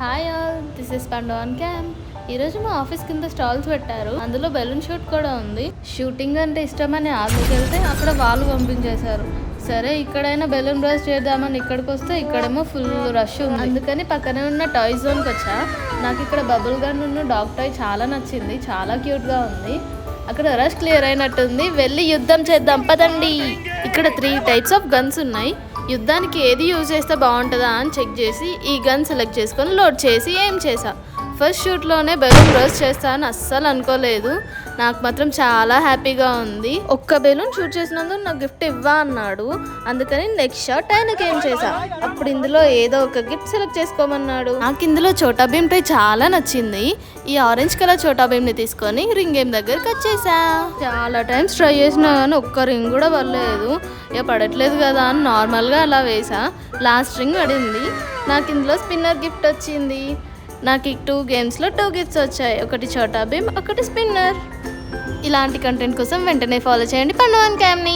Hi all, this is Panduvan camp. ఈరోజు మా office కింద స్టాల్స్ పెట్టారు. అందులో బెలూన్ షూట్ కూడా ఉంది. షూటింగ్ అంటే ఇష్టమని ఆర్మీకి వెళ్తే అక్కడ వాళ్ళు పంపించేశారు. సరే ఇక్కడైనా బెలూన్ బ్రష్ చేద్దామని ఇక్కడికి వస్తే ఇక్కడేమో ఫుల్ రష్ ఉంది. అందుకని పక్కనే ఉన్న టాయ్ జోన్కి వచ్చా. నాకు ఇక్కడ బబుల్ గన్ ఉన్న డాగ్ టాయ్ చాలా నచ్చింది, చాలా క్యూట్గా ఉంది. అక్కడ రష్ క్లియర్ అయినట్టుంది, వెళ్ళి యుద్ధం చేద్దాం పదండి. ఇక్కడ 3 టైప్స్ ఆఫ్ గన్స్ ఉన్నాయి. యుద్ధానికి ఏది యూజ్ చేస్తే బాగుంటుందా అని చెక్ చేసి ఈ గన్ సెలెక్ట్ చేసుకొని లోడ్ చేసి ఏం చేసా. ఫస్ట్ షూట్లోనే బెలూన్ బ్రష్ చేస్తా అని అస్సలు అనుకోలేదు. నాకు మాత్రం చాలా హ్యాపీగా ఉంది. ఒక్క బెలూన్ షూట్ చేసినందుకు నాకు గిఫ్ట్ ఇవ్వా అన్నాడు. అందుకని నెక్స్ట్ షాట్ ఆయనకి ఏం చేసా. అప్పుడు ఇందులో ఏదో ఒక గిఫ్ట్ సెలెక్ట్ చేసుకోమన్నాడు. నాకు ఇందులో చోటా భీమ్ టై చాలా నచ్చింది. ఈ ఆరెంజ్ కలర్ చోటా భీమ్ని తీసుకొని రింగ్ ఏం దగ్గర కట్ చేసా. చాలా టైమ్స్ ట్రై చేసినా కానీ ఒక్క రింగ్ కూడా పడలేదు. ఇక పడట్లేదు కదా అని నార్మల్గా అలా వేసా. లాస్ట్ రింగ్ పడింది. నాకు ఇందులో స్పిన్నర్ గిఫ్ట్ వచ్చింది. నాకు ఈ 2 గేమ్స్లో 2 గిఫ్ట్స్ వచ్చాయి. ఒకటి చోటా భీమ్, ఒకటి స్పిన్నర్. ఇలాంటి కంటెంట్ కోసం వెంటనే ఫాలో చేయండి పండువాన్ క్యాంప్ని.